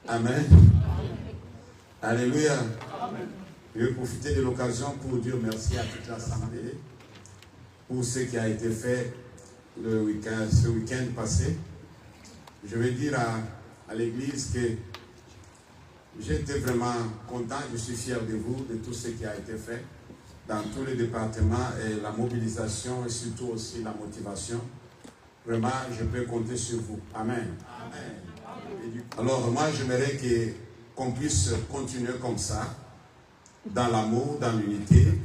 Amen. Alléluia. Je vais profiter de l'occasion pour dire merci à toute l'Assemblée pour ce qui a été fait ce week-end passé. Je vais dire à l'Église que j'étais vraiment content, je suis fier de vous, de tout ce qui a été fait dans tous les départements et la mobilisation et surtout aussi la motivation. Vraiment, je peux compter sur vous. Amen. Amen. Alors, moi, j'aimerais qu'on puisse continuer comme ça, dans l'amour, dans l'unité.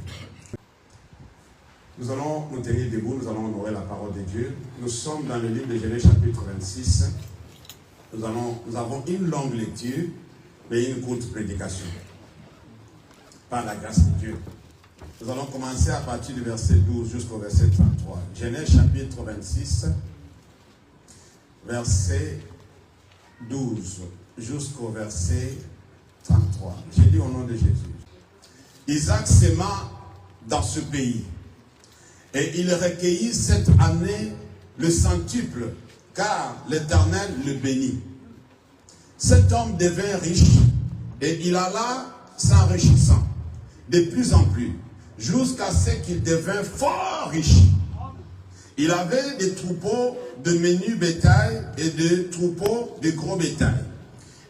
Nous allons nous tenir debout, nous allons honorer la parole de Dieu. Nous sommes dans le livre de Genèse chapitre 26. Nous avons une longue lecture, mais une courte prédication. Par la grâce de Dieu. Nous allons commencer à partir du verset 12 jusqu'au verset 33. Genèse chapitre 26, verset 12 jusqu'au verset 33. J'ai dit au nom de Jésus. Isaac s'aima dans ce pays. Et il recueillit cette année le centuple, car l'Éternel le bénit. Cet homme devint riche, et il alla s'enrichissant de plus en plus, jusqu'à ce qu'il devint fort riche. Il avait des troupeaux de menu bétail et des troupeaux de gros bétail,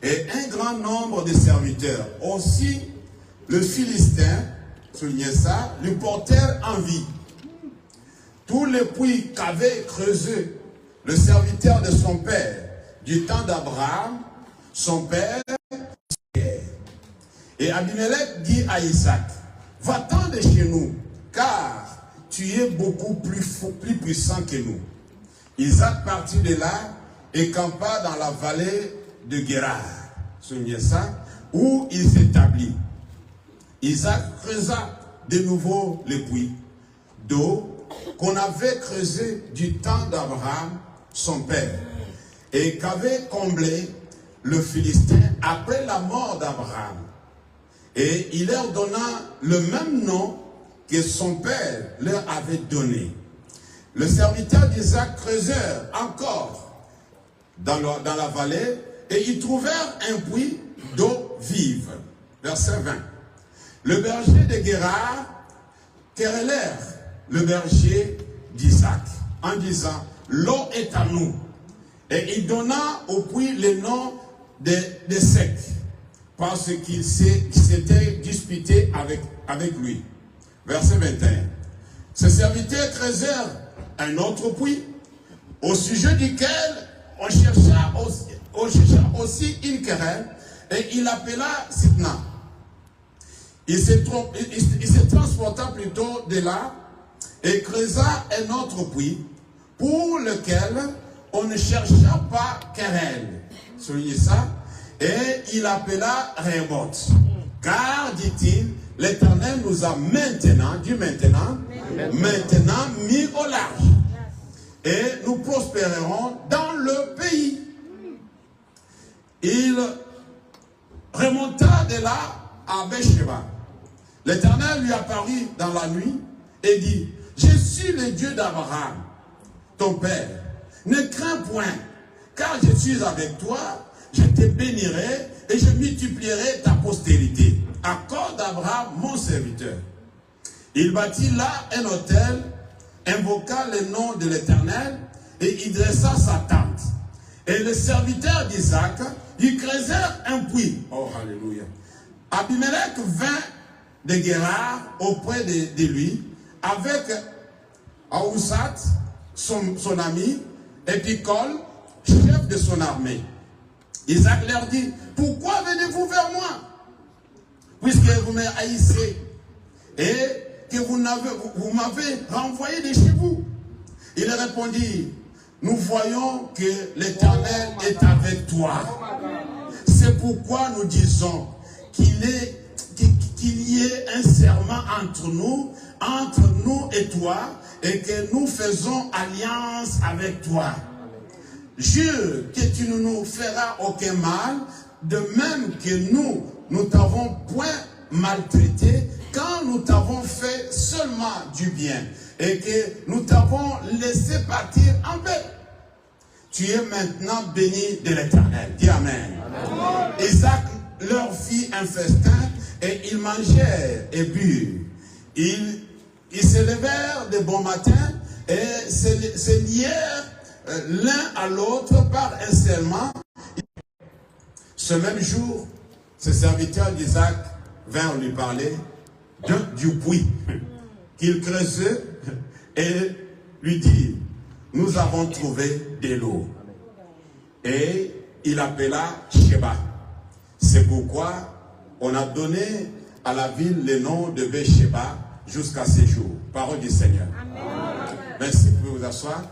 et un grand nombre de serviteurs. Aussi, le Philistin, soulignez ça, lui portèrent envie. Tous les puits qu'avait creusé le serviteur de son père, du temps d'Abraham, son père, et Abimelech dit à Isaac, va-t'en de chez nous, car tu es beaucoup plus puissant que nous. Isaac partit de là et campa dans la vallée de Guérar, souvenez ça, où il s'établit. Isaac creusa de nouveau les puits d'eau qu'on avait creusé du temps d'Abraham, son père, et qu'avait comblé le Philistin après la mort d'Abraham. Et il leur donna le même nom que son père leur avait donné. Le serviteur d'Isaac creuseur encore dans la vallée, et ils trouvèrent un puits d'eau vive. Verset 20. Le berger de Guérar querellèrent le berger d'Isaac, en disant, l'eau est à nous. Et il donna au puits le nom de sec, parce qu'il s'était disputé avec lui. Verset 21. Ces serviteurs creusèrent un autre puits, au sujet duquel on chercha aussi une querelle, et il l'appela Sitna. Il se transporta plutôt de là, et creusa un autre puits, pour lequel on ne chercha pas querelle. Soulignez ça. Et il appela Rehoboth. Car, dit-il, l'Éternel nous a maintenant mis au large. Et nous prospérerons dans le pays. Il remonta de là à Beersheba. L'Éternel lui apparut dans la nuit et dit, je suis le Dieu d'Abraham, ton père. Ne crains point, car je suis avec toi, je te bénirai et je multiplierai ta postérité. Accorde d'Abraham, mon serviteur. Il bâtit là un autel, invoqua le nom de l'Éternel et il dressa sa tente. Et le serviteur d'Isaac, il creusèrent un puits. Oh, alléluia. Abimelech vint de Guérar auprès de lui, avec Ahuzat, son ami, et Picol, chef de son armée. Isaac leur dit, pourquoi venez-vous vers moi, puisque vous me haïssez, et que vous m'avez renvoyé de chez vous? Il répondit, nous voyons que l'Éternel est avec toi. C'est pourquoi nous disons qu'il y ait un serment entre nous et toi, et que nous faisons alliance avec toi. Jure que tu ne nous feras aucun mal, de même que nous t'avons point maltraité, quand nous t'avons fait seulement du bien, et que nous t'avons laissé partir en paix. tu es maintenant béni de l'Éternel. Dis Amen. Amen. Isaac leur fit un festin et ils mangèrent et burent. Ils se levèrent de bon matin et se lièrent l'un à l'autre par un serment. Ce même jour, ces serviteurs d'Isaac vinrent lui parler du puits qu'il creusait et lui dirent, nous avons trouvé de l'eau. Et il appela Sheba. C'est pourquoi on a donné à la ville le nom de Beersheba jusqu'à ce jour. Parole du Seigneur. Amen. Merci, vous pouvez vous asseoir.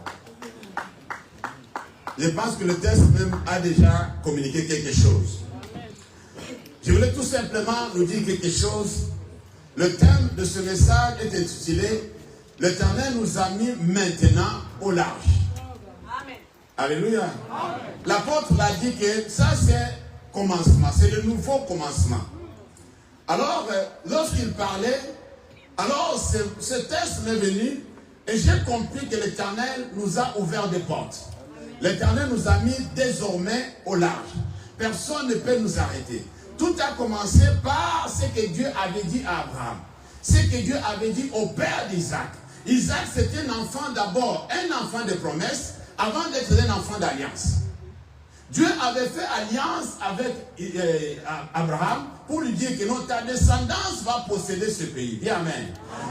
Je pense que le texte même a déjà communiqué quelque chose. Je voulais tout simplement nous dire quelque chose. Le thème de ce message est intitulé « L'Éternel nous a mis maintenant au large ». Alléluia. L'apôtre l'a dit que ça c'est commencement, c'est le nouveau commencement. Alors, lorsqu'il parlait, alors ce texte m'est venu et j'ai compris que l'Éternel nous a ouvert des portes. L'Éternel nous a mis désormais au large. Personne ne peut nous arrêter. Tout a commencé par ce que Dieu avait dit à Abraham. Ce que Dieu avait dit au père d'Isaac. Isaac, c'était un enfant d'abord, un enfant de promesse, avant d'être un enfant d'alliance. Dieu avait fait alliance avec Abraham pour lui dire que non, ta descendance va posséder ce pays. Dis Amen.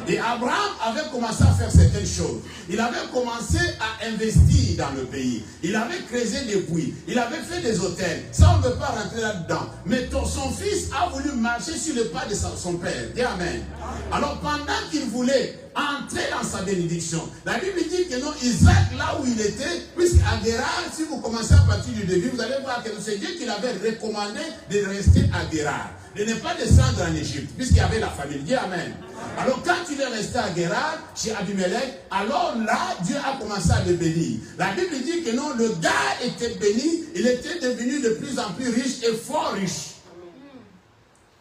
Et Abraham avait commencé à faire certaines choses. Il avait commencé à investir dans le pays. Il avait creusé des puits. Il avait fait des hôtels. Ça, on ne peut pas rentrer là-dedans. Mais son fils a voulu marcher sur le pas de son père. Dis Amen. Alors, pendant qu'il voulait entrer dans sa bénédiction, la Bible dit que non, Isaac, là où il était, puisqu'à Guérar, si vous commencez à partir du début, vous allez voir que c'est Dieu qui l'avait recommandé de rester à Guérar, de ne pas descendre en Égypte, puisqu'il y avait la famille. Dis Amen. Alors quand il est resté à Guérar, chez Abimelech, alors là, Dieu a commencé à le bénir. La Bible dit que non, le gars était béni, il était devenu de plus en plus riche et fort riche.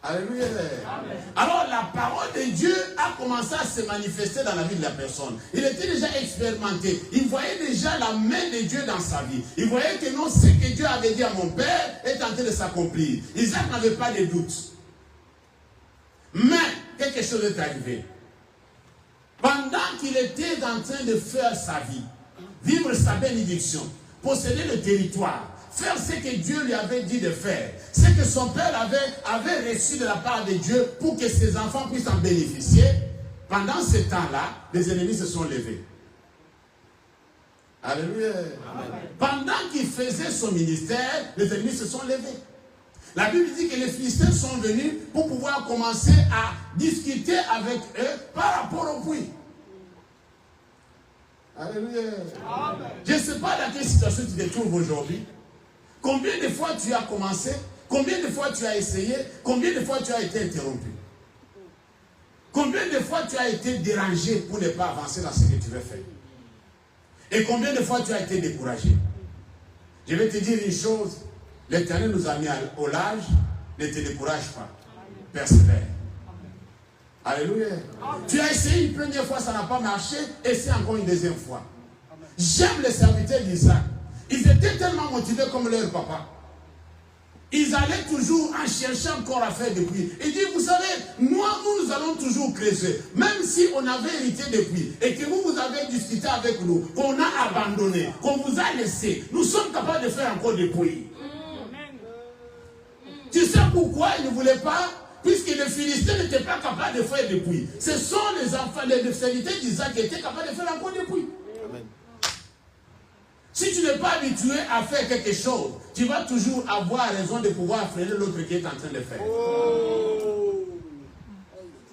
Alléluia. Amen. Alors la parole de Dieu a commencé à se manifester dans la vie de la personne. Il était déjà expérimenté. Il voyait déjà la main de Dieu dans sa vie. Il voyait que non, ce que Dieu avait dit à mon père est en train de s'accomplir. Isaac n'avait pas de doute. Mais quelque chose est arrivé. Pendant qu'il était en train de faire sa vie, vivre sa bénédiction, posséder le territoire, faire ce que Dieu lui avait dit de faire, ce que son père avait reçu de la part de Dieu pour que ses enfants puissent en bénéficier, pendant ce temps-là, les ennemis se sont levés. Alléluia. Amen. Pendant qu'il faisait son ministère, les ennemis se sont levés. La Bible dit que les Philistins sont venus pour pouvoir commencer à discuter avec eux par rapport au puits. Alléluia. Amen. Je ne sais pas dans quelle situation tu te trouves aujourd'hui. Combien de fois tu as commencé? Combien de fois tu as essayé? Combien de fois tu as été interrompu? Combien de fois tu as été dérangé pour ne pas avancer dans ce que tu veux faire? Et combien de fois tu as été découragé? Je vais te dire une chose. L'Éternel nous a mis au large. Ne te décourage pas. Persévère. Alléluia. Tu as essayé une première fois, ça n'a pas marché. Essaie encore une deuxième fois. J'aime les serviteurs d'Isaac. Ils étaient tellement motivés comme leur papa. Ils allaient toujours en cherchant encore à faire des puits. Ils disent, vous savez, nous allons toujours creuser. Même si on avait hérité des puits et que vous avez discuté avec nous, qu'on a abandonné, qu'on vous a laissé, nous sommes capables de faire encore des puits. Tu sais pourquoi ils ne voulaient pas? Puisque les Philistins n'étaient pas capables de faire des puits. Ce sont les enfants, les serviteurs d'Isaac qui étaient capables de faire encore des puits. Amen. Si tu n'es pas habitué à faire quelque chose, tu vas toujours avoir raison de pouvoir freiner l'autre qui est en train de faire. Oh.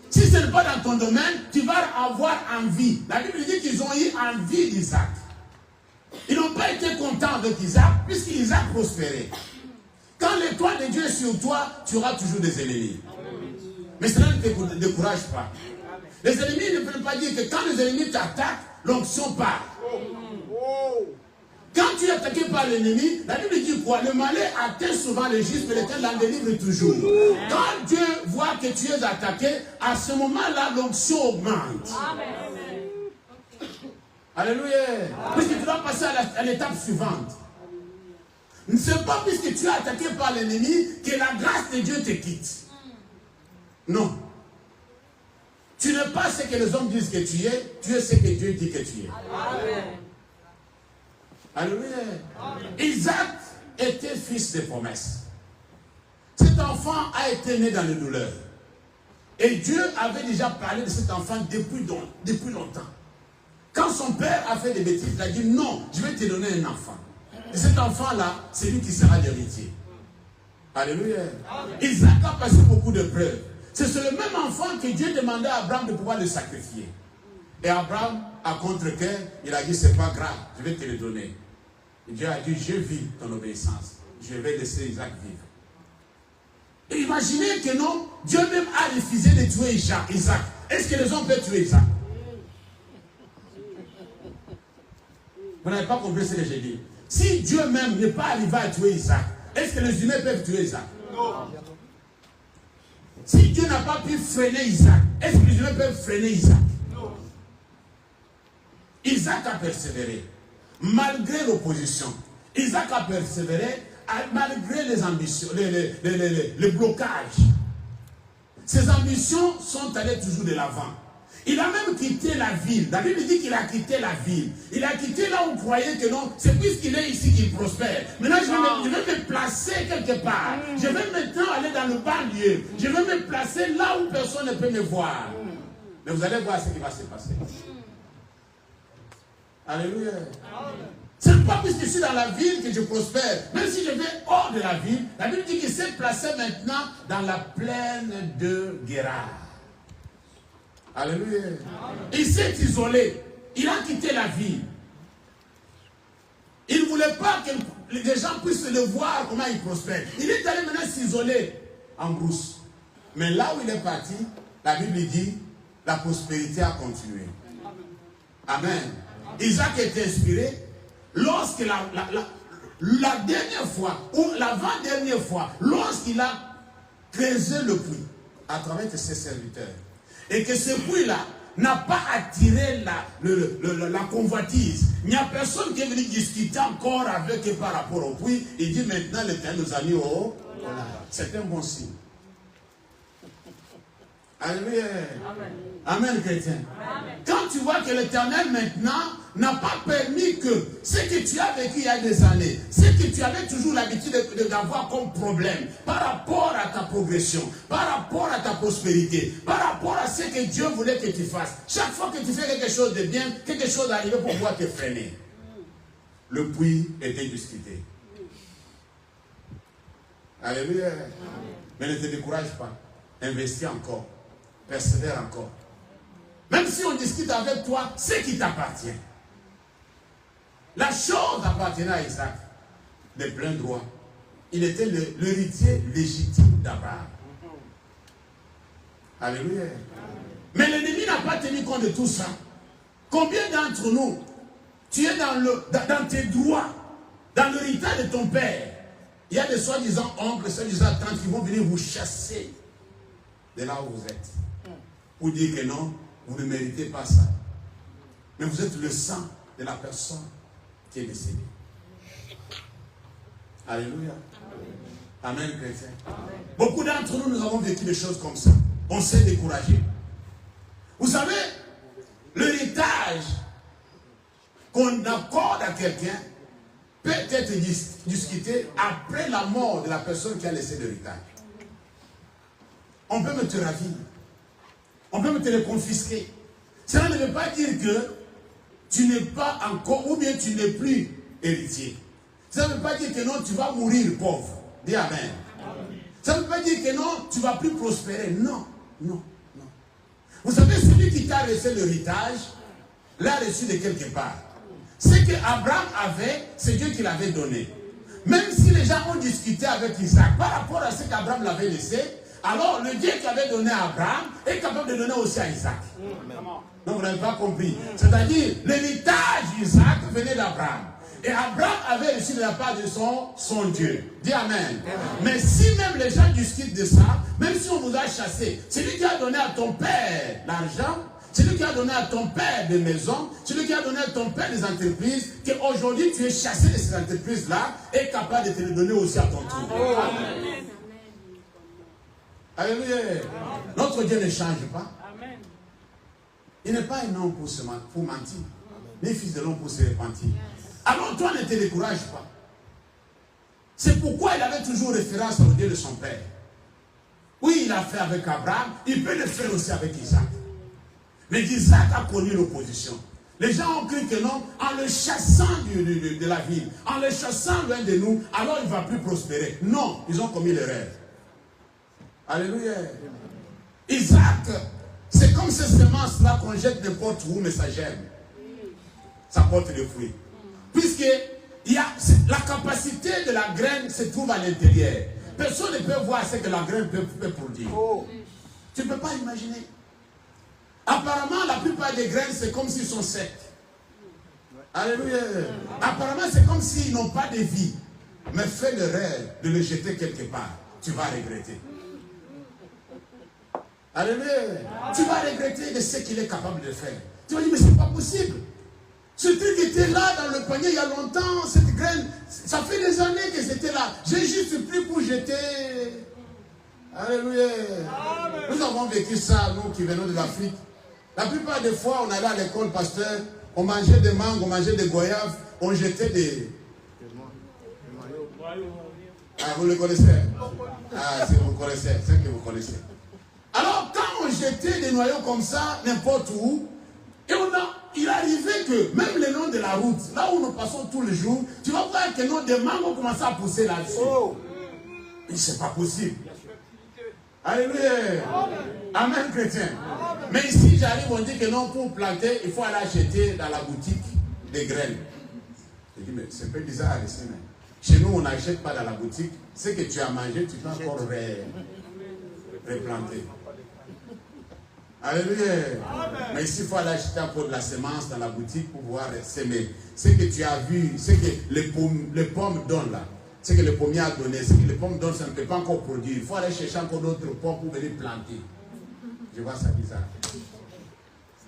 Si ce n'est pas dans ton domaine, tu vas avoir envie. La Bible dit qu'ils ont eu envie d'Isaac. Ils n'ont pas été contents avec Isaac, puisqu'Isaac prospérait. Quand l'étoile de Dieu est sur toi, tu auras toujours des ennemis. Mais cela ne te décourage pas. Les ennemis ne peuvent pas dire que quand les ennemis t'attaquent, l'onction part. Quand tu es attaqué par l'ennemi, la Bible dit quoi? Le malin atteint souvent le juste, mais l'Éternel l'en délivre toujours. Quand Dieu voit que tu es attaqué, à ce moment-là, l'onction augmente. Amen. Alléluia. Puisque tu dois passer à l'étape suivante. Ce n'est pas puisque tu es attaqué par l'ennemi que la grâce de Dieu te quitte. Non. Tu n'es pas ce que les hommes disent que tu es ce que Dieu dit que tu es. Amen. Alléluia. Isaac était fils de promesse. Cet enfant a été né dans les douleurs. Et Dieu avait déjà parlé de cet enfant depuis longtemps. Quand son père a fait des bêtises, il a dit non, je vais te donner un enfant. Et cet enfant-là, c'est lui qui sera l'héritier. Alléluia. Isaac a passé beaucoup de preuves. C'est le même enfant que Dieu demandait à Abraham de pouvoir le sacrifier. Et Abraham, à contre-cœur, il a dit c'est pas grave, je vais te le donner. Et Dieu a dit je vis ton obéissance. Je vais laisser Isaac vivre. Et imaginez que non, Dieu même a refusé de tuer Isaac. Est-ce que les hommes peuvent tuer Isaac? Vous n'avez pas compris ce que j'ai dit. Si Dieu même n'est pas arrivé à tuer Isaac, est-ce que les humains peuvent tuer Isaac? Non. Si Dieu n'a pas pu freiner Isaac, est-ce que les humains peuvent freiner Isaac? Non. Isaac a persévéré, malgré l'opposition. Isaac a persévéré, malgré les ambitions, les blocages. Ses ambitions sont allées toujours de l'avant. Il a même quitté la ville. La Bible dit qu'il a quitté la ville. Il a quitté là où on croyait que non, c'est puisqu'il est ici qu'il prospère. Maintenant, je vais me placer quelque part. Je vais maintenant aller dans le banlieue. Je vais me placer là où personne ne peut me voir. Mais vous allez voir ce qui va se passer. Alléluia. Ce n'est pas puisque je suis dans la ville que je prospère. Même si je vais hors de la ville, la Bible dit qu'il s'est placé maintenant dans la plaine de Guérar. Alléluia. Il s'est isolé. Il a quitté la ville. Il ne voulait pas que les gens puissent le voir comment il prospère. Il est allé maintenant s'isoler en brousse. Mais là où il est parti, la Bible dit, la prospérité a continué. Amen. Isaac est inspiré lorsque la dernière fois, ou l'avant-dernière fois, lorsqu'il a creusé le puits à travers ses serviteurs. Et que ce puits-là n'a pas attiré la convoitise. Il n'y a personne qui est venu discuter encore avec eux par rapport au puits. Il dit maintenant l'Éternel nous a mis au... C'est un bon signe. Alléluia. Amen, chrétien. Quand tu vois que l'Éternel maintenant n'a pas permis que ce que tu as vécu il y a des années, ce que tu avais toujours l'habitude d'avoir comme problème, par rapport à ta progression, par rapport à ta prospérité, par rapport à ce que Dieu voulait que tu fasses, chaque fois que tu fais quelque chose de bien, quelque chose d'arrivé pour pouvoir te freiner. Le puits était discuté. Alléluia. Mais ne te décourage pas. Investis encore. Persévère encore. Même si on discute avec toi, ce qui t'appartient. La chose appartenait à Isaac de plein droit. Il était l'héritier légitime d'Abraham. Alléluia. Mais l'ennemi n'a pas tenu compte de tout ça. Combien d'entre nous, tu es dans tes droits, dans l'héritage de ton père. Il y a des soi-disant oncles, soi-disant tantes qui vont venir vous chasser de là où vous êtes. Pour dire que non, vous ne méritez pas ça. Mais vous êtes le sang de la personne qui est décédée. Alléluia. Amen, chrétien. Beaucoup d'entre nous, nous avons vécu des choses comme ça. On s'est découragé. Vous savez, l'héritage qu'on accorde à quelqu'un peut être discuté après la mort de la personne qui a laissé l'héritage. On peut me te ravir. On peut me te le confisquer. Cela ne veut pas dire que tu n'es pas encore, ou bien tu n'es plus héritier. Ça ne veut pas dire que non, tu vas mourir pauvre. Dis Amen. Ça ne veut pas dire que non, tu ne vas plus prospérer. Non, non, non. Vous savez, celui qui t'a laissé l'héritage, l'a reçu de quelque part. Ce qu'Abraham avait, c'est Dieu qui l'avait donné. Même si les gens ont discuté avec Isaac par rapport à ce qu'Abraham l'avait laissé, alors le Dieu qui avait donné à Abraham est capable de donner aussi à Isaac. Donc vous n'avez pas compris. C'est-à-dire, l'héritage d'Isaac venait d'Abraham. Et Abraham avait reçu de la part de son Dieu. Dis Amen. Mais si même les gens discutent de ça, même si on vous a chassé, c'est lui qui a donné à ton père l'argent, celui qui a donné à ton père des maisons, celui qui a donné à ton père des entreprises, qu'aujourd'hui tu es chassé de ces entreprises-là, est capable de te les donner aussi à ton tour. Amen. Alléluia. Notre Dieu ne change pas. Amen. Il n'est pas un homme pour mentir, ni fils de l'homme pour se repentir. Alors toi ne te décourage pas. C'est pourquoi il avait toujours référence au Dieu de son père. Oui, il a fait avec Abraham, il peut le faire aussi avec Isaac. Mais Isaac a connu l'opposition. Les gens ont cru que non, en le chassant de la ville, en le chassant loin de nous, alors il ne va plus prospérer. Non, ils ont commis l'erreur. Alléluia. Isaac, c'est comme ces semences-là qu'on jette n'importe où, mais ça germe. Ça porte des fruits. Puisque la capacité de la graine se trouve à l'intérieur. Personne ne peut voir ce que la graine peut produire. Tu ne peux pas imaginer. Apparemment, la plupart des graines, c'est comme s'ils sont secs. Alléluia. Apparemment, c'est comme s'ils n'ont pas de vie. Mais fais l'erreur de le jeter quelque part. Tu vas regretter. Alléluia. Tu vas regretter de ce qu'il est capable de faire. Tu vas dire, mais c'est pas possible. Ce truc était là dans le panier il y a longtemps. Cette graine, ça fait des années que c'était là. J'ai juste pris pour jeter. Alléluia. Amen. Nous avons vécu ça, nous qui venons de l'Afrique. La plupart des fois, on allait à l'école, pasteur, on mangeait des mangues, on mangeait des goyaves, on jetait des... Ah, vous le connaissez? Ah, si vous connaissez, c'est que vous connaissez. Alors, quand on jetait des noyaux comme ça, n'importe où, et il arrivait que, même le long de la route, là où nous passons tous les jours, tu vas voir que non, des mangues ont commencé à pousser là-dessus. Mais c'est pas possible. Alléluia. Amen, chrétien. Mais ici, j'arrive, on dit que non, pour planter, il faut aller acheter dans la boutique des graines. Je dis, mais c'est un peu bizarre ici. Mais chez nous, on n'achète pas dans la boutique. Ce que tu as mangé, tu peux encore replanter. Alléluia. Mais ici, il faut aller acheter encore de la semence dans la boutique pour pouvoir s'aimer. Ce que tu as vu, ce que les pommes donnent là, ce que le pommier a donné, ce que les pommes donnent, ça ne peut pas encore produire. Il faut aller chercher encore d'autres pommes pour venir planter. Je vois ça bizarre.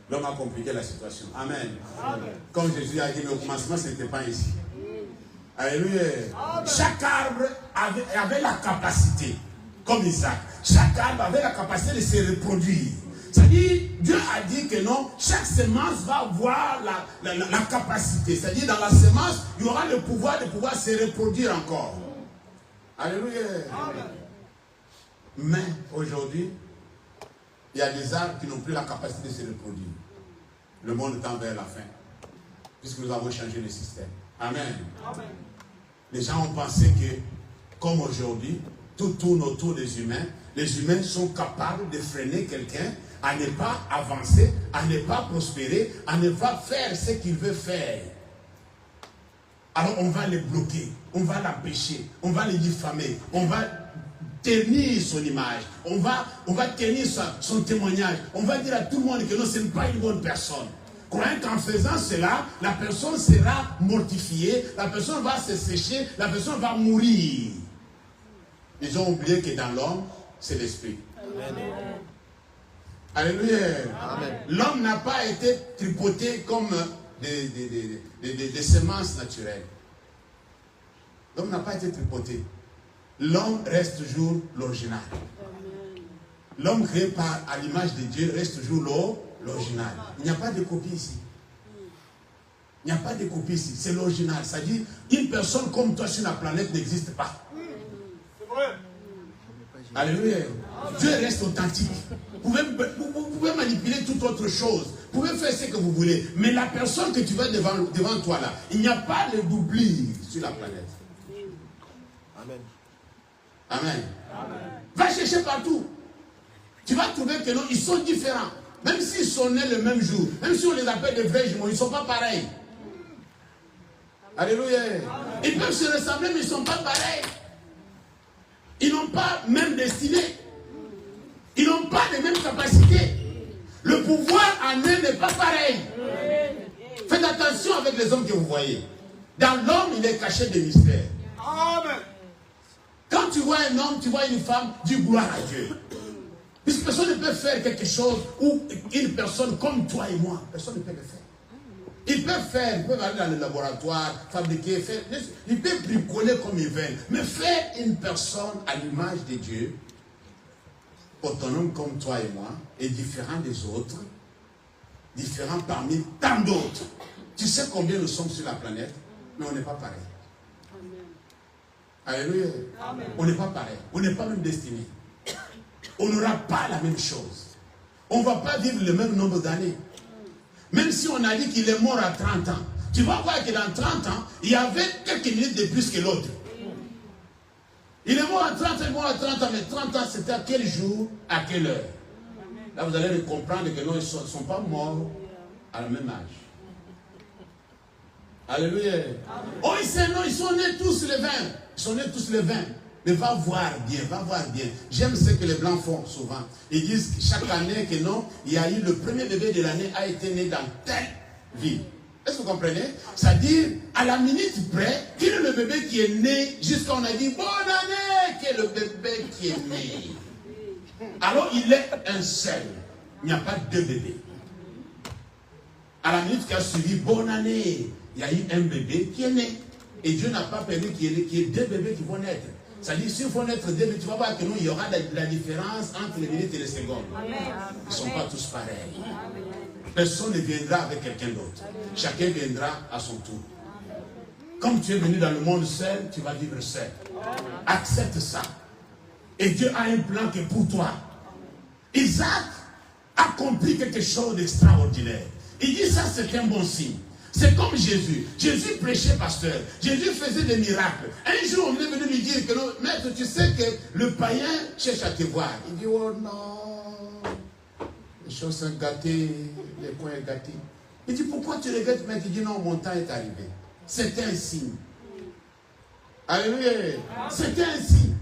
L'homme a compliqué la situation. Amen. Amen. Comme Jésus a dit, mais au commencement, ce n'était pas ici. Alléluia. Chaque arbre avait la capacité, comme Isaac, chaque arbre avait la capacité de se reproduire. C'est-à-dire, Dieu a dit que non, chaque semence va avoir la capacité. C'est-à-dire, dans la semence, il y aura le pouvoir de pouvoir se reproduire encore. Alléluia. Amen. Mais aujourd'hui, il y a des arbres qui n'ont plus la capacité de se reproduire. Le monde tend vers la fin. Puisque nous avons changé le système. Amen. Amen. Les gens ont pensé que, comme aujourd'hui, tout tourne autour des humains. Les humains sont capables de freiner quelqu'un à ne pas avancer, à ne pas prospérer, à ne pas faire ce qu'il veut faire. Alors on va les bloquer, on va l'empêcher, on va les diffamer, on va ternir son image, on va ternir son témoignage, on va dire à tout le monde que non, ce n'est pas une bonne personne. Croyant qu'en faisant cela, la personne sera mortifiée, la personne va se sécher, la personne va mourir. Ils ont oublié que dans l'homme, c'est l'esprit. Alléluia. L'homme n'a pas été tripoté comme des semences naturelles. L'homme n'a pas été tripoté. L'homme reste toujours l'original. L'homme créé à l'image de Dieu reste toujours l'original. Il n'y a pas de copie ici. Il n'y a pas de copie ici. C'est l'original. C'est-à-dire, une personne comme toi sur la planète n'existe pas. C'est vrai. Alléluia. Dieu reste authentique. Vous pouvez manipuler toute autre chose. Vous pouvez faire ce que vous voulez. Mais la personne que tu vois devant toi là, il n'y a pas de doublure sur la planète. Amen. Amen. Amen. Va chercher partout. Tu vas trouver que non, ils sont différents. Même s'ils sont nés le même jour, même si on les appelle des vrais jumeaux, ils ne sont pas pareils. Alléluia. Ils peuvent se ressembler, mais ils ne sont pas pareils. Ils n'ont pas même destinée. Ils n'ont pas les mêmes capacités. Le pouvoir en eux n'est pas pareil. Faites attention avec les hommes que vous voyez. Dans l'homme, il est caché des mystères. Amen. Quand tu vois un homme, tu vois une femme, dis gloire à Dieu. Puisque personne ne peut faire quelque chose ou une personne comme toi et moi, personne ne peut le faire. Ils peuvent aller dans le laboratoire, fabriquer, faire, ils peuvent bricoler comme ils veulent. Mais faire une personne à l'image de Dieu, autonome comme toi et moi, est différent des autres, différent parmi tant d'autres. Tu sais combien nous sommes sur la planète, mais on n'est pas pareil. Alléluia. Amen. On n'est pas pareil. On n'est pas même destiné. On n'aura pas la même chose. On ne va pas vivre le même nombre d'années. Même si on a dit qu'il est mort à 30 ans, tu vas voir que dans 30 ans, il y avait quelques minutes de plus que l'autre. Il est mort à 30 ans, il est mort à 30 ans, mais 30 ans, c'était à quel jour, à quelle heure? Là, vous allez comprendre que non, ils ne sont pas morts à la même âge. Alléluia. Oh, ils sont nés tous les 20. Ils sont nés tous les 20. Mais va voir bien, va voir bien. J'aime ce que les Blancs font souvent. Ils disent chaque année que non, il y a eu le premier bébé de l'année a été né dans telle ville. Est-ce que vous comprenez? C'est-à-dire, à la minute près, quel est le bébé qui est né jusqu'à on a dit bonne année, quel est le bébé qui est né? Alors il est un seul. Il n'y a pas deux bébés. À la minute qui a suivi bonne année, il y a eu un bébé qui est né. Et Dieu n'a pas permis qu'il y ait deux bébés qui vont naître. C'est-à-dire, s'il faut naître deux, tu vas voir que non, il y aura la différence entre les minutes et les secondes. Amen. Ils ne sont pas tous pareils. Amen. Personne ne viendra avec quelqu'un d'autre. Chacun viendra à son tour. Comme tu es venu dans le monde seul, tu vas vivre seul. Accepte ça. Et Dieu a un plan que pour toi. Isaac a compris quelque chose d'extraordinaire. Il dit ça, c'est un bon signe. C'est comme Jésus. Jésus prêchait, pasteur. Jésus faisait des miracles. Un jour, on est venu lui dire que non, maître, tu sais que le païen cherche à te voir. Il dit, oh non, les choses sont gâtées, les coins sont gâtés. Il dit, pourquoi tu regrettes, maître? Il dit, non, mon temps est arrivé. C'était un signe. Alléluia. C'était un signe.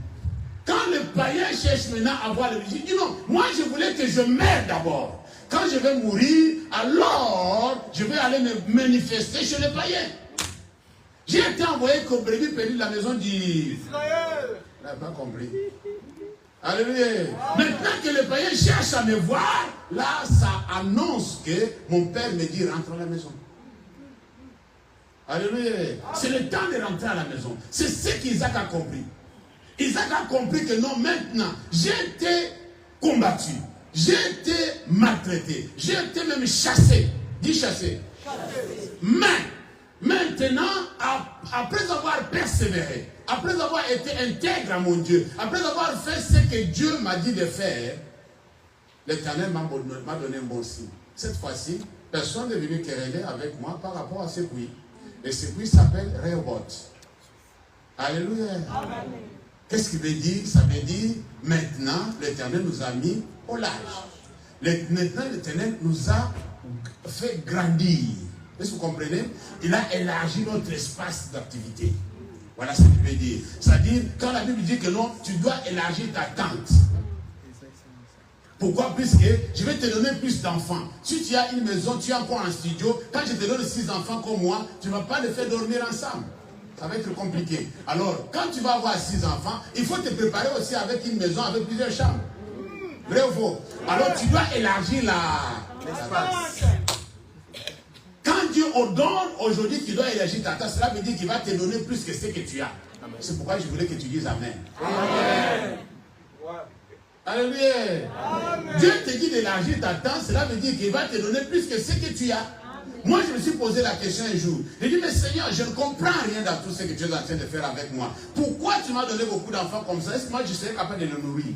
Quand le païen cherche maintenant à voir le Jésus, il dit, non, moi je voulais que je meure d'abord. Quand je vais mourir, alors je vais aller me manifester chez les païens. J'ai été envoyé comme brebis perdu de la maison d'Israël. Il n'a pas compris. Alléluia. Maintenant que les païens cherchent à me voir, là, ça annonce que mon père me dit rentre à la maison. Alléluia. C'est le temps de rentrer à la maison. C'est ce qu'Isaac a compris. Isaac a compris que non, maintenant, j'ai été combattu. J'ai été maltraité. J'ai été même chassé. Dis chassé. Mais, maintenant, après avoir persévéré, après avoir été intègre à mon Dieu, après avoir fait ce que Dieu m'a dit de faire, l'Éternel m'a donné un bon signe. Cette fois-ci, personne n'est venu quereller avec moi par rapport à ce puits. Et ce puits s'appelle Rehoboth. Alléluia. Amen. Qu'est-ce qu'il veut dire? Ça veut dire, maintenant, l'Éternel nous a mis au large. Maintenant, l'Éternel nous a fait grandir. Est-ce que vous comprenez? Il a élargi notre espace d'activité. Voilà ce qu'il veut dire. C'est-à-dire, quand la Bible dit que non, tu dois élargir ta tente. Pourquoi? Puisque je vais te donner plus d'enfants. Si tu as une maison, tu as encore un studio, quand je te donne 6 enfants comme moi, tu ne vas pas les faire dormir ensemble. Ça va être compliqué. Alors, quand tu vas avoir 6 enfants, il faut te préparer aussi avec une maison, avec plusieurs chambres. Vrai ou faux? Alors, tu dois élargir l'espace. Quand Dieu ordonne aujourd'hui qu'il doit élargir ta tente, cela veut dire qu'il va te donner plus que ce que tu as. C'est pourquoi je voulais que tu dises Amen. Amen. Alléluia. Dieu te dit d'élargir ta tente, cela veut dire qu'il va te donner plus que ce que tu as. Moi, je me suis posé la question un jour. J'ai dit, mais Seigneur, je ne comprends rien dans tout ce que tu es en train de faire avec moi. Pourquoi tu m'as donné beaucoup d'enfants comme ça? Est-ce que moi, je serais capable de les nourrir?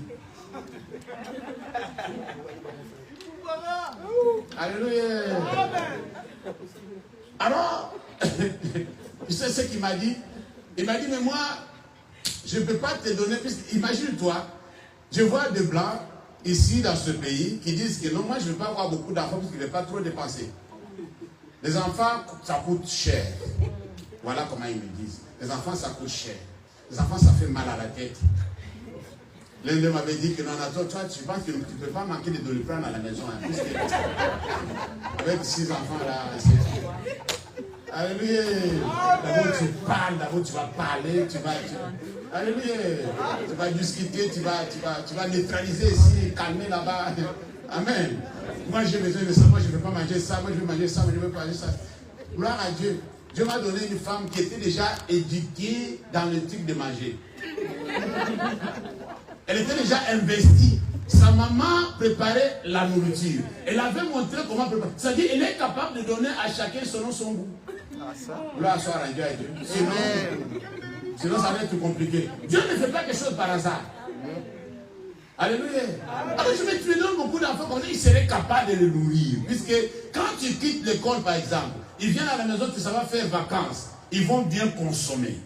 Alléluia. Alors, tu sais ce qu'il m'a dit? Il m'a dit, mais moi, je ne peux pas te donner plus. Imagine-toi, je vois des Blancs ici dans ce pays qui disent que non, moi, je ne veux pas avoir beaucoup d'enfants parce qu'il ne veut pas trop dépenser. Les enfants, ça coûte cher. Voilà comment ils me disent. Les enfants, ça coûte cher. Les enfants, ça fait mal à la tête. L'un d'eux m'avait dit que non, toi, tu penses que tu ne peux pas manquer de Doliprane à la maison. Hein, avec 6 enfants là, Alléluia. D'abord tu parles, d'abord tu vas parler, Alléluia. Tu vas discuter, tu vas neutraliser ici, calmer là-bas. Amen. Moi j'ai besoin de ça, moi je ne veux pas manger ça, moi je veux manger ça, moi je ne veux pas manger ça. Gloire à Dieu. Dieu m'a donné une femme qui était déjà éduquée dans le truc de manger. Elle était déjà investie. Sa maman préparait la nourriture. Elle avait montré comment préparer. C'est-à-dire qu'elle est capable de donner à chacun selon son goût. Gloire soit à Dieu. Sinon ça va être compliqué. Dieu ne fait pas quelque chose par hasard. Alléluia. Alors je me donne beaucoup d'enfants comme ça, ils seraient capables de le nourrir. Puisque quand tu quittes l'école par exemple, ils viennent à la maison, tu vas faire vacances. Ils vont bien consommer.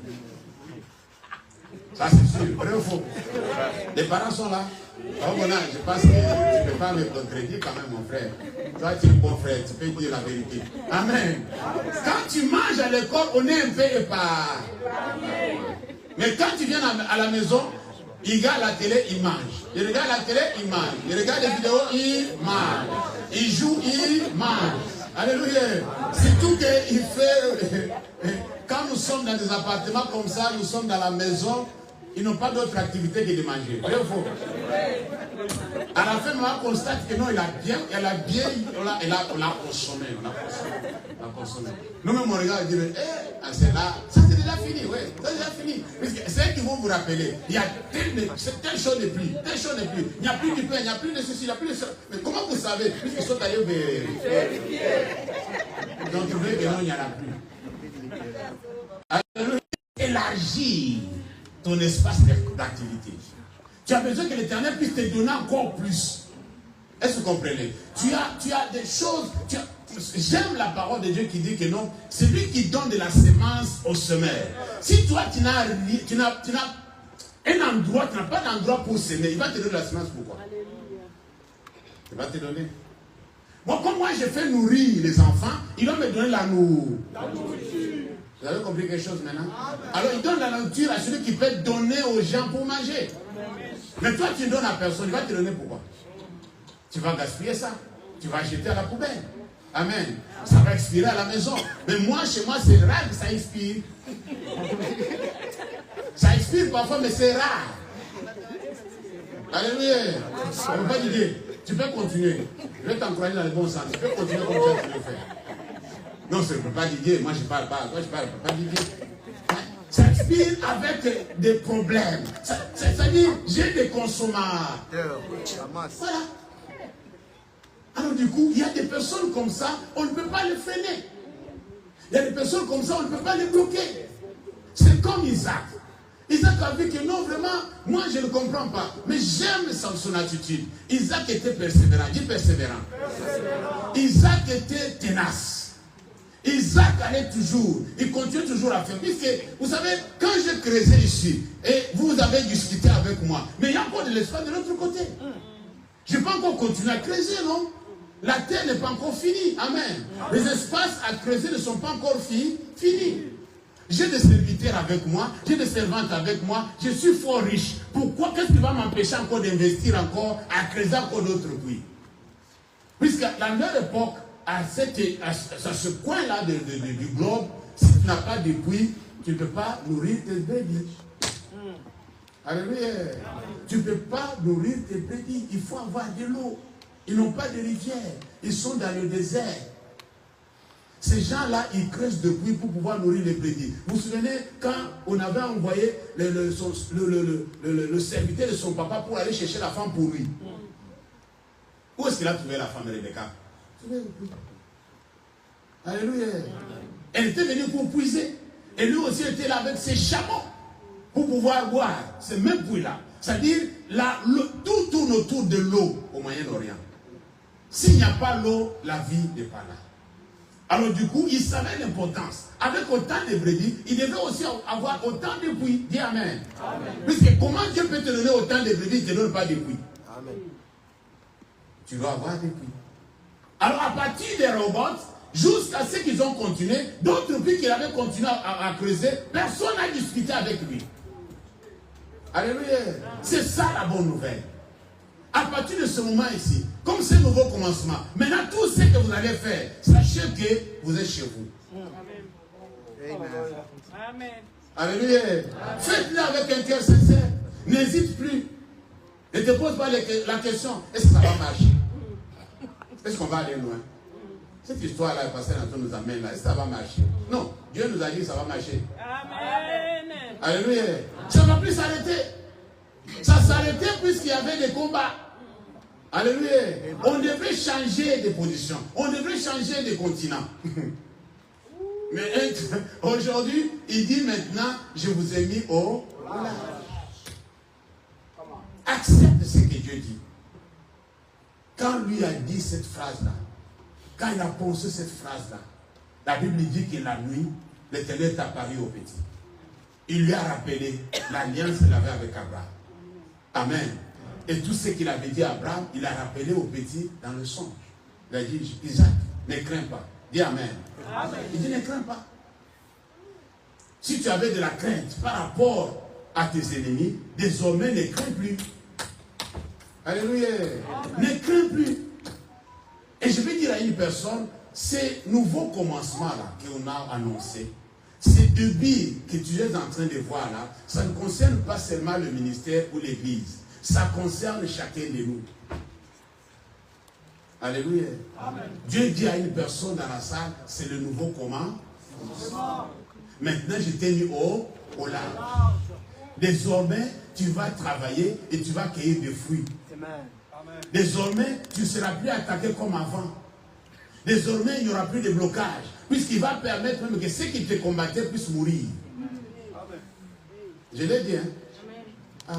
Ça c'est sûr, vrai ou faux? Les parents sont là. Oh, bon, je pense que tu ne peux pas me contredire quand même mon frère. Toi tu es un bon frère, tu peux dire la vérité. Amen. Quand tu manges à l'école, on est un peu épars. Mais quand tu viens à la maison, il regarde la télé, il mange. Il regarde la télé, il mange. Il regarde les vidéos, il mange. Il joue, il mange. Alléluia. C'est tout qu'il fait. Quand nous sommes dans des appartements comme ça, nous sommes dans la maison, ils n'ont pas d'autre activité que de manger. Vrai ou faux? À la fin, on constate que non, on a consommé. Nous-mêmes, on regarde et on dit, c'est là, ça c'est déjà fini, oui, ça c'est déjà fini. C'est eux qui vont vous rappeler, il y a telle chose n'est plus, telle chose n'est plus, il n'y a plus du pain, il n'y a plus de ceci, il n'y a plus de ça. Mais comment vous savez? Puisqu'ils sont allés vérifier. Ils ont trouvé que non, il n'y en a plus. Alors, élargir ton espace d'activité. Tu as besoin que l'Éternel puisse te donner encore plus. Est-ce que vous comprenez? Tu as des choses. J'aime la parole de Dieu qui dit que non, c'est lui qui donne de la semence au semeur. Si toi tu n'as un endroit, tu n'as pas d'endroit pour semer, il va te donner de la semence pourquoi? Il va te donner. Bon, comme moi je fais nourrir les enfants, il va me donner la nourriture. Vous avez compris quelque chose maintenant? Alors il donne la nourriture à celui qui peut donner aux gens pour manger. Mais toi tu donnes à personne, il va te donner pourquoi? Tu vas gaspiller ça. Tu vas jeter à la poubelle. Amen. Ça va expirer à la maison. Mais moi, chez moi, c'est rare que ça expire. Ça expire parfois, mais c'est rare. Alléluia. Ça ne veut pas dire. Tu peux continuer. Je vais t'encourager dans le bon sens. Tu peux continuer comme tu as faire. Non, ce ne peut pas dire. Moi, je ne parle pas. Moi, je parle pas dire. Ça expire avec des problèmes. C'est-à-dire, j'ai des consommateurs. Voilà. Alors du coup, il y a des personnes comme ça, on ne peut pas les freiner. Il y a des personnes comme ça, on ne peut pas les bloquer. C'est comme Isaac. Isaac a vu que non, vraiment, moi je ne comprends pas. Mais j'aime son attitude. Isaac était persévérant. Dis persévérant. Isaac était tenace. Isaac allait toujours. Il continue toujours à faire. Puisque, vous savez, quand je creusais ici, et vous avez discuté avec moi, mais il y a encore de l'espace de l'autre côté. Je ne peux pas encore continuer à creuser, non? La terre n'est pas encore finie. Amen. Les espaces à creuser ne sont pas encore finis. J'ai des serviteurs avec moi, j'ai des servantes avec moi, je suis fort riche. Pourquoi? Qu'est-ce qui va m'empêcher encore d'investir encore, à creuser encore d'autres puits? Puisqu'à la même époque, à ce coin-là du globe, si tu n'as pas de puits, tu ne peux pas nourrir tes brebis. Alléluia. Tu ne peux pas nourrir tes brebis. Il faut avoir de l'eau. Ils n'ont pas de rivière. Ils sont dans le désert. Ces gens-là, ils creusent des puits pour pouvoir nourrir les brebis. Vous vous souvenez quand on avait envoyé le serviteur de son papa pour aller chercher la femme pour lui? Où est-ce qu'il a trouvé la femme, Rebecca? Alléluia. Elle était venue pour puiser. Et lui aussi était là avec ses chameaux pour pouvoir boire ce même puits-là. C'est-à-dire, tout tourne autour de l'eau au Moyen-Orient. S'il n'y a pas l'eau, la vie n'est pas là. Alors du coup, il savait l'importance. Avec autant de brebis, il devait aussi avoir autant de puits. Dis Amen. Amen. Puisque comment Dieu peut te donner autant de brebis, il ne te donne pas de puits? Amen. Tu dois avoir des puits. Alors à partir des robots, jusqu'à ce qu'ils ont continué, d'autres puits qu'il avait continué à creuser, personne n'a discuté avec lui. Alléluia. C'est ça la bonne nouvelle. À partir de ce moment ici, comme c'est un nouveau commencement, maintenant tout ce que vous allez faire, sachez que vous êtes chez vous. Amen. Amen. Alléluia. Faites-le avec un cœur sincère. N'hésite plus. Ne te pose pas la question, est-ce que ça va marcher? Est-ce qu'on va aller loin? Cette histoire-là, le pasteur Antoine nous amène là, est-ce que ça va marcher? Non, Dieu nous a dit que ça va marcher. Amen. Alléluia. Ça ne va plus s'arrêter. Ça s'arrêtait puisqu'il y avait des combats. Alléluia. On devait changer de position. On devait changer de continent. Mais aujourd'hui, il dit maintenant, je vous ai mis au large. Accepte ce que Dieu dit. Quand lui a dit cette phrase-là, quand il a pensé cette phrase-là, la Bible dit que la nuit, l'Éternel est apparu au petit. Il lui a rappelé l'alliance qu'il avait avec Abraham. Amen. Et tout ce qu'il avait dit à Abraham, il a rappelé au petit dans le songe. Il a dit, Isaac, ne crains pas. Dis Amen. Amen. Il dit, ne crains pas. Si tu avais de la crainte par rapport à tes ennemis, désormais ne crains plus. Alléluia. Ne crains plus. Et je vais dire à une personne, ces nouveaux commencements-là qu'on a annoncés, ces débuts que tu es en train de voir là, ça ne concerne pas seulement le ministère ou l'église. Ça concerne chacun de nous. Alléluia. Amen. Dieu dit à une personne dans la salle, c'est le nouveau comment? Maintenant, je t'ai mis au large. Désormais, tu vas travailler et tu vas cueillir des fruits. Désormais, tu ne seras plus attaqué comme avant. Désormais, il n'y aura plus de blocage. Puisqu'il va permettre même que ceux qui te combattaient puissent mourir. Je l'ai dit, hein? Ah,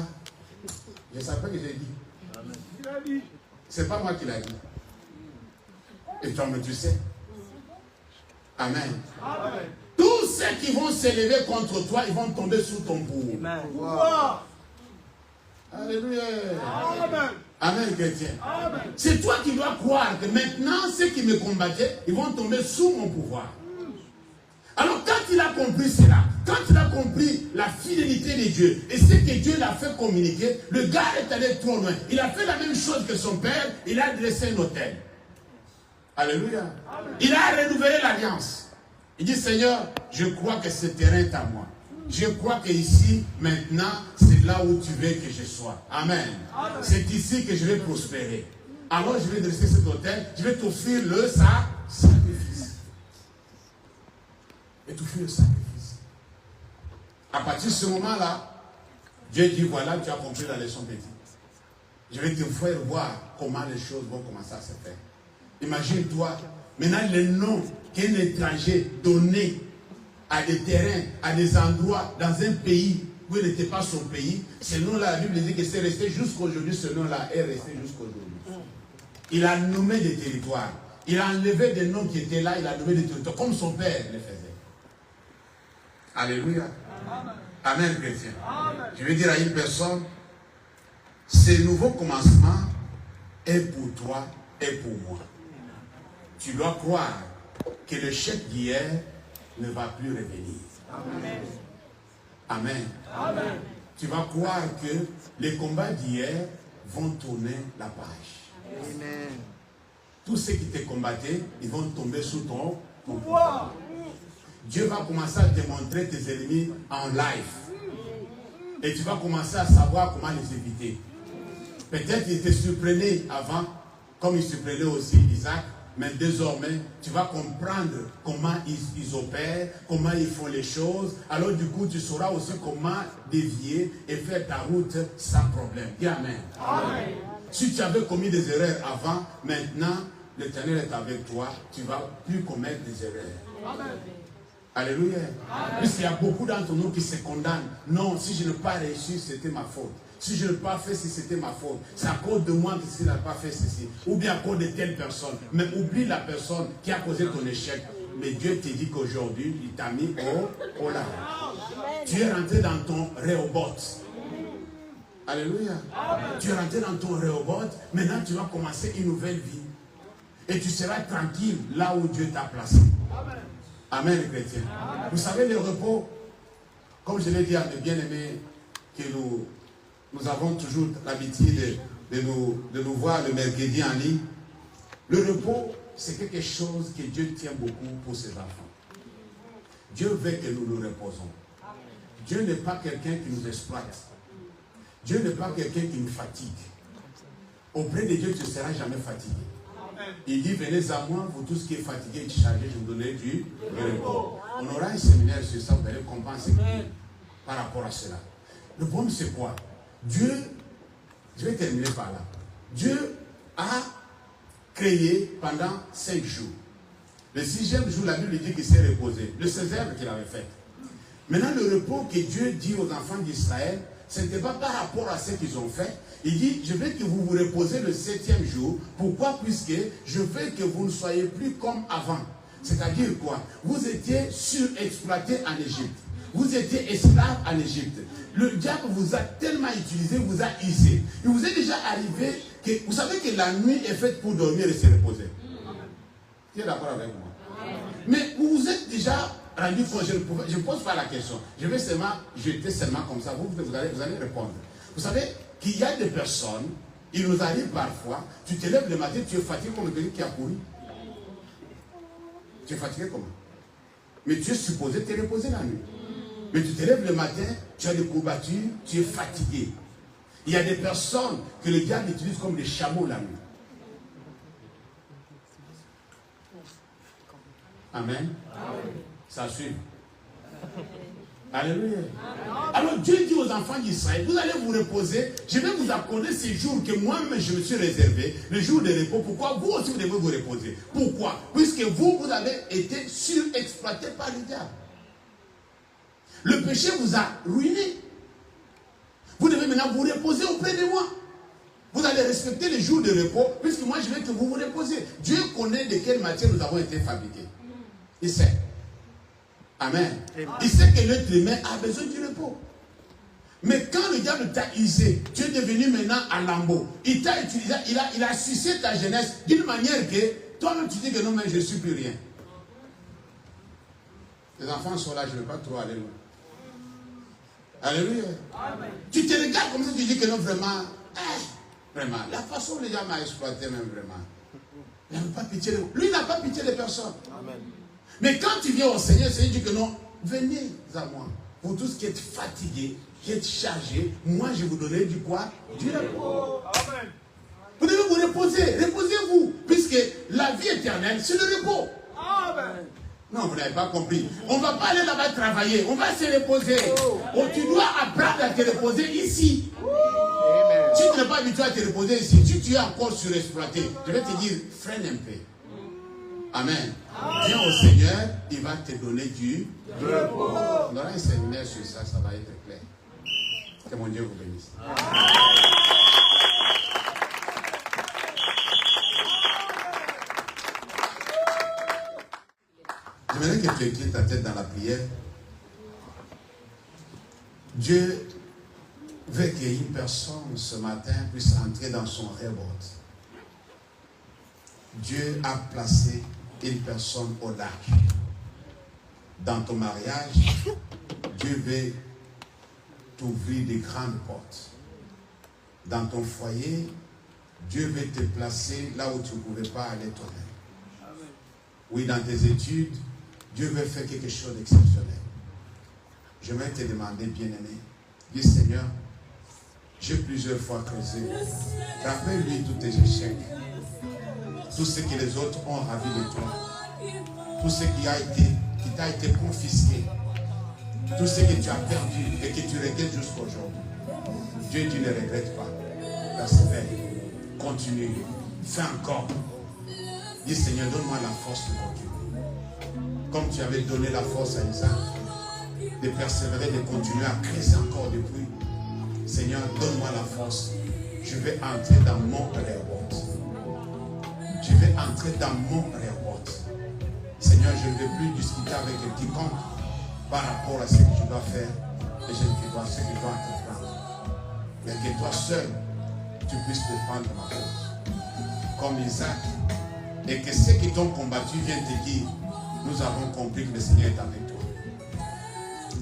je ne savais pas que j'ai dit. Ce n'est pas moi qui l'ai dit. Et toi, mais tu sais. Amen. Tous ceux qui vont s'élever contre toi, ils vont tomber sous ton bourreau. Alléluia. Amen. Amen, chrétien. C'est toi qui dois croire que maintenant, ceux qui me combattaient, ils vont tomber sous mon pouvoir. Alors, quand il a compris cela, quand il a compris la fidélité de Dieu, et ce que Dieu l'a fait communiquer, le gars est allé trop loin. Il a fait la même chose que son père, il a dressé un autel. Alléluia. Il a renouvelé l'alliance. Il dit, Seigneur, je crois que ce terrain est à moi. Je crois que ici, maintenant, c'est là où tu veux que je sois. Amen. C'est ici que je vais prospérer. Alors, je vais dresser cet autel, je vais t'offrir le sacrifice. Et t'offrir le sacrifice. À partir de ce moment-là, Dieu dit, voilà, tu as compris la leçon petite. Je vais te faire voir comment les choses vont commencer à se faire. Imagine-toi, maintenant, le nom qu'un étranger donnait à des terrains, à des endroits, dans un pays où il n'était pas son pays, ce nom-là, la Bible dit que c'est resté jusqu'aujourd'hui, ce nom-là est resté jusqu'aujourd'hui. Il a nommé des territoires. Il a enlevé des noms qui étaient là, il a nommé des territoires, comme son père le faisait. Alléluia. Amen, chrétien. Je vais dire à une personne, ce nouveau commencement est pour toi et pour moi. Tu dois croire que le chèque d'hier ne va plus revenir. Amen. Amen. Amen. Tu vas croire que les combats d'hier vont tourner la page. Amen. Tous ceux qui te combattaient, ils vont tomber sous ton pouvoir. Dieu va commencer à te montrer tes ennemis en live. Et tu vas commencer à savoir comment les éviter. Peut-être qu'ils te surprenaient avant, comme ils surprenaient aussi Isaac. Mais désormais, tu vas comprendre comment ils opèrent, comment ils font les choses. Alors du coup, tu sauras aussi comment dévier et faire ta route sans problème. Dis Amen. Amen. Si tu avais commis des erreurs avant, maintenant, l'Éternel est avec toi. Tu ne vas plus commettre des erreurs. Amen. Alléluia. Puisqu'il y a beaucoup d'entre nous qui se condamnent. Non, si je n'ai pas réussi, c'était ma faute. Si je n'ai pas fait ceci, c'était ma faute. C'est à cause de moi que tu n'as pas fait ceci. Ou bien à cause de telle personne. Mais oublie la personne qui a causé ton échec. Mais Dieu te dit qu'aujourd'hui, il t'a mis au large. Tu es rentré dans ton Rehoboth. Alléluia. Tu es rentré dans ton Rehoboth. Maintenant, tu vas commencer une nouvelle vie. Et tu seras tranquille là où Dieu t'a placé. Amen, les chrétiens. Vous savez, le repos, comme je l'ai dit à mes bien-aimés, que nous avons toujours l'habitude de nous voir le mercredi en ligne. Le repos, c'est quelque chose que Dieu tient beaucoup pour ses enfants. Dieu veut que nous nous reposons. Dieu n'est pas quelqu'un qui nous exploite. Dieu n'est pas quelqu'un qui nous fatigue. Auprès de Dieu, tu ne seras jamais fatigué. Il dit, venez à moi, vous tous qui êtes fatigués et chargés, je vous donnerai du repos. On aura un séminaire sur ça, vous allez comprendre ce qu'il dit par rapport à cela. Le problème, c'est quoi? Dieu, je vais terminer par là. Dieu a créé pendant 5 jours. Le 6e jour, la Bible dit qu'il s'est reposé. Le 16e qu'il avait fait. Maintenant, le repos que Dieu dit aux enfants d'Israël, ce n'était pas par rapport à ce qu'ils ont fait. Il dit, je veux que vous vous reposez le 7e jour. Pourquoi? Puisque je veux que vous ne soyez plus comme avant. C'est-à-dire quoi? Vous étiez surexploités en Égypte. Vous étiez esclaves en Égypte. Le diable vous a tellement utilisé, vous a usé. Il vous est déjà arrivé que, vous savez que la nuit est faite pour dormir et se reposer. Qui est d'accord avec moi? Mais vous vous êtes déjà rendu compte, je ne pose pas la question. Je vais seulement jeter seulement comme ça. Vous allez répondre. Vous savez qu'il y a des personnes, il nous arrive parfois, tu te lèves le matin, tu es fatigué comme quelqu'un qui a couru. Tu es fatigué comment? Mais tu es supposé te reposer la nuit. Mais tu te lèves le matin, tu as des courbatures, tu es fatigué. Il y a des personnes que le diable utilise comme des chameaux la nuit. Amen. Ça suit. Alléluia. Alors Dieu dit aux enfants d'Israël, vous allez vous reposer, je vais vous accorder ces jours que moi-même je me suis réservé, le jour de repos. Pourquoi? Vous aussi vous devez vous reposer. Pourquoi? Puisque vous avez été surexploité par le diable. Le péché vous a ruiné. Vous devez maintenant vous reposer auprès de moi. Vous allez respecter les jours de repos, puisque moi je veux que vous vous reposez. Dieu connaît de quelle matière nous avons été fabriqués. Il sait. Amen. Il sait que l'être humain a besoin du repos. Mais quand le diable t'a usé, tu es devenu maintenant un lambeau. Il t'a utilisé, il a sucé ta jeunesse d'une manière que toi-même tu dis que non, mais je ne suis plus rien. Les enfants sont là, je ne vais pas trop aller loin. Alléluia. Amen. Tu te regardes comme ça, tu dis que non, vraiment, vraiment, la façon dont les gens m'ont exploité, même vraiment. Il n'a pas pitié de vous. Lui, il n'a pas pitié de personne. Amen. Mais quand tu viens au Seigneur, le Seigneur dit que non, venez à moi. Vous tous qui êtes fatigués, qui êtes chargés, moi je vous donnerai du quoi? Du repos. Amen. Vous devez vous reposer. Reposez-vous. Puisque la vie éternelle, c'est le repos. Amen. Non, vous n'avez pas compris. On ne va pas aller là-bas travailler. On va se reposer. Oh, tu dois apprendre à te reposer ici. Amen. Si tu n'es pas habitué à te reposer ici, si tu es encore surexploité, je vais te dire, freine un peu. Amen. Viens au Seigneur, il va te donner du repos. On aura un séminaire sur ça, ça va être clair. Que mon Dieu vous bénisse. J'aimerais que tu inclines ta tête dans la prière. Dieu veut qu'une personne ce matin puisse entrer dans son rêve. Dieu a placé une personne au large. Dans ton mariage, Dieu veut t'ouvrir des grandes portes. Dans ton foyer, Dieu veut te placer là où tu ne pouvais pas aller toi-même. Oui, dans tes études, Dieu veut faire quelque chose d'exceptionnel. Je vais te demander, bien-aimé, dis Seigneur, j'ai plusieurs fois creusé. Rappelle-lui tous tes échecs. Tout ce que les autres ont ravi de toi. Tout ce qui t'a été confisqué. Tout ce que tu as perdu et que tu regrettes jusqu'à aujourd'hui. Dieu, tu ne regrettes pas. Persévère. Continue. Fais encore. Dis Seigneur, donne-moi la force de continuer. Comme tu avais donné la force à Isaac, de persévérer, de continuer à creuser encore depuis. Seigneur, donne-moi la force. Je vais entrer dans mon reward. Je vais entrer dans mon reward. Seigneur, je ne vais plus discuter avec quiconque par rapport à ce que je dois faire et ce que je dois entreprendre. Mais que toi seul, tu puisses défendre ma cause. Comme Isaac. Et que ceux qui t'ont combattu viennent te dire, nous avons compris que le Seigneur est avec toi.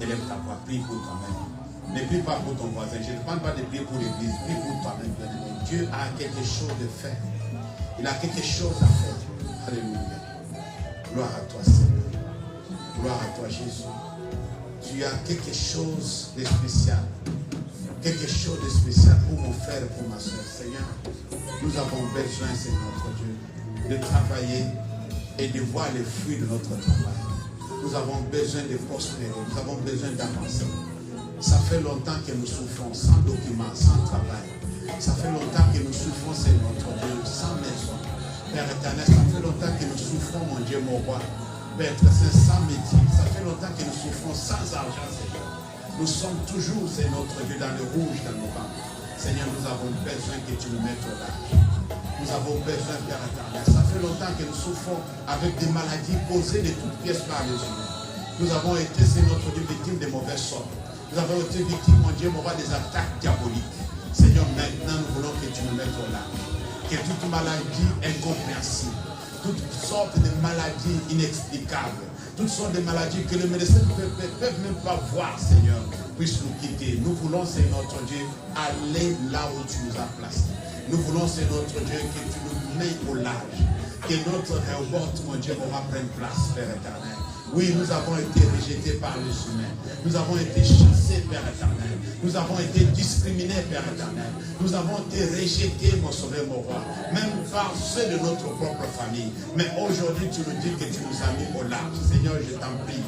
Élève ta voix, prie pour toi-même. Ne prie pas pour ton voisin. Je ne demande pas de prier pour l'église. Prie pour toi-même. Dieu a quelque chose de faire. Il a quelque chose à faire. Alléluia. Gloire à toi, Seigneur. Gloire à toi, Jésus. Tu as quelque chose de spécial. Quelque chose de spécial pour mon frère et pour ma soeur. Seigneur, nous avons besoin, Seigneur notre Dieu, de travailler et de voir les fruits de notre travail. Nous avons besoin de prospérer. Nous avons besoin d'avancer. Ça fait longtemps que nous souffrons sans documents, sans travail. Ça fait longtemps que nous souffrons, Seigneur notre Dieu, sans maison. Père éternel, ça fait longtemps que nous souffrons, mon Dieu, mon roi. Père très sans métier. Ça fait longtemps que nous souffrons sans argent, Seigneur. Nous sommes toujours, Seigneur notre Dieu, dans le rouge, dans nos bancs. Seigneur, nous avons besoin que tu nous mettes au large. Nous avons besoin, Père éternel. Ça fait longtemps que nous souffrons avec des maladies causées de toutes pièces par les humains. Nous avons été, Seigneur notre Dieu, victimes de mauvais sorts. Nous avons été victimes, mon Dieu, mon roi, des attaques diaboliques. Seigneur, maintenant, nous voulons que tu nous mettes au large. Que toute maladie incompréhensible, toutes sortes de maladies inexplicables, toutes sortes de maladies que les médecins ne peuvent même pas voir, Seigneur, puissent nous quitter. Nous voulons, Seigneur notre Dieu, aller là où tu nous as placés. Nous voulons, Seigneur notre Dieu, que tu nous mettes au large. Que notre révolte, mon Dieu, pourra prendre place, Père éternel. Oui, nous avons été rejetés par les humains. Nous avons été chassés, Père éternel. Nous avons été discriminés, Père éternel. Nous avons été rejetés, mon sauveur, mon roi. Même par ceux de notre propre famille. Mais aujourd'hui, tu nous dis que tu nous as mis au large. Seigneur, je t'en prie.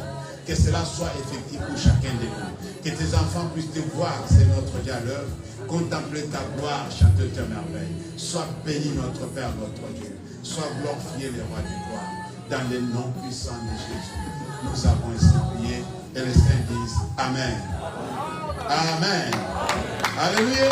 Que cela soit effectif pour chacun de nous. Que tes enfants puissent te voir, Seigneur notre Dieu, à l'œuvre. Contempler ta gloire, chanter tes merveilles. Sois béni, notre Père, notre Dieu. Sois glorifié, le roi du gloire. Dans le nom puissant de Jésus, nous avons ainsi prié et les saints disent Amen. Amen. Alléluia.